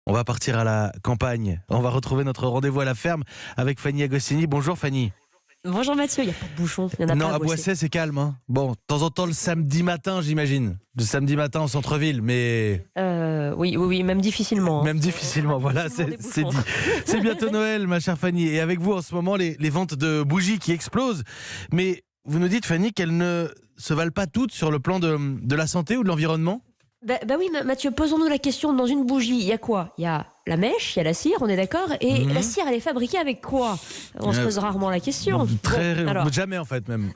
On va partir à la campagne. On va retrouver notre rendez-vous à la ferme avec Fanny Agostini. Bonjour Fanny. Bonjour Mathieu, il n'y a pas de bouchon, il y en a Non, pas à Boisset, c'est calme. Hein. Bon, de temps en temps le samedi matin, j'imagine. Le samedi matin en centre-ville, mais... Oui, même difficilement. Hein. Même difficilement, voilà, c'est dit. C'est bientôt Noël, ma chère Fanny. Et avec vous, en ce moment, les ventes de bougies qui explosent. Mais vous nous dites, Fanny, qu'elles ne se valent pas toutes sur le plan de la santé ou de l'environnement ? Bah oui, Mathieu, posons-nous la question, dans une bougie, il y a quoi ? Il y a la mèche, il y a la cire, on est d'accord ? Et la cire, elle est fabriquée avec quoi ? On se pose rarement la question. Jamais en fait même.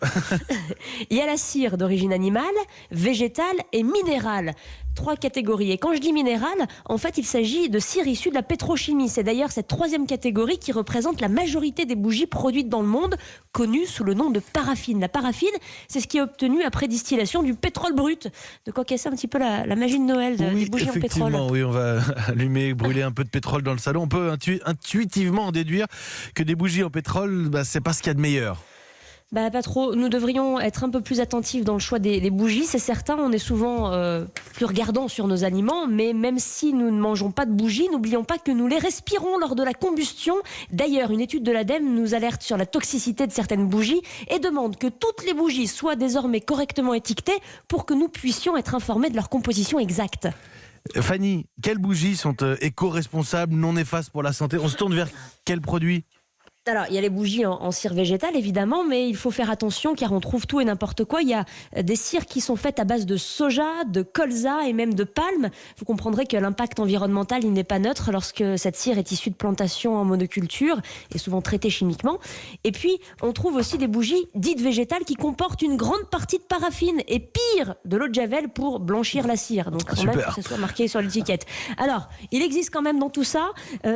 Il y a la cire d'origine animale, végétale et minérale. 3 catégories. Et quand je dis minérale, en fait, il s'agit de cire issue de la pétrochimie. C'est d'ailleurs cette 3e catégorie qui représente la majorité des bougies produites dans le monde, connues sous le nom de paraffine. La paraffine, c'est ce qui est obtenu après distillation du pétrole brut. De quoi casser un petit peu la magie de Noël, des bougies en pétrole. Oui, on va allumer, brûler un peu de pétrole dans le salon. On peut intuitivement en déduire que des bougies en pétrole, c'est pas ce qu'il y a de meilleur. Pas trop. Nous devrions être un peu plus attentifs dans le choix des bougies. C'est certain, on est souvent plus regardants sur nos aliments, mais même si nous ne mangeons pas de bougies, n'oublions pas que nous les respirons lors de la combustion. D'ailleurs, une étude de l'ADEME nous alerte sur la toxicité de certaines bougies et demande que toutes les bougies soient désormais correctement étiquetées pour que nous puissions être informés de leur composition exacte. Fanny, quelles bougies sont éco-responsables, non néfastes pour la santé ? On se tourne vers quels produits ? Alors, il y a les bougies en cire végétale, évidemment, mais il faut faire attention car on trouve tout et n'importe quoi. Il y a des cires qui sont faites à base de soja, de colza et même de palme. Vous comprendrez que l'impact environnemental, il n'est pas neutre lorsque cette cire est issue de plantations en monoculture et souvent traitée chimiquement. Et puis, on trouve aussi des bougies dites végétales qui comportent une grande partie de paraffine et pire, de l'eau de javel pour blanchir la cire. Donc, quand même que ce soit marqué sur l'étiquette. Alors, il existe quand même dans tout ça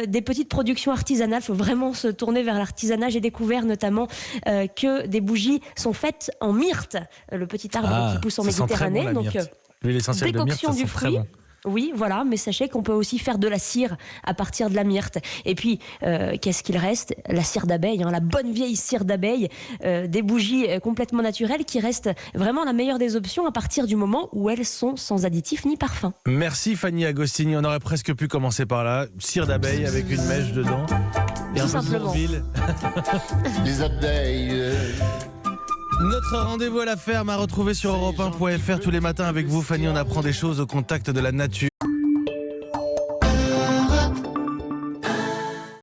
des petites productions artisanales. Il faut vraiment se tourner vers l'artisanat. J'ai découvert notamment que des bougies sont faites en myrte, le petit arbre qui pousse en Méditerranée. Bon, donc, l'essentiel de myrte, ça sent très bon. Oui, voilà, mais sachez qu'on peut aussi faire de la cire à partir de la myrte. Et puis, qu'est-ce qu'il reste ? La cire d'abeille, la bonne vieille cire d'abeille, des bougies complètement naturelles qui restent vraiment la meilleure des options à partir du moment où elles sont sans additifs ni parfum. Merci Fanny Agostini, on aurait presque pu commencer par là. Cire d'abeille avec une mèche dedans. Et tout simplement. Les abeilles. Notre rendez-vous à la ferme à retrouver sur Europe 1.fr tous les matins avec vous, Fanny. On apprend des choses au contact de la nature.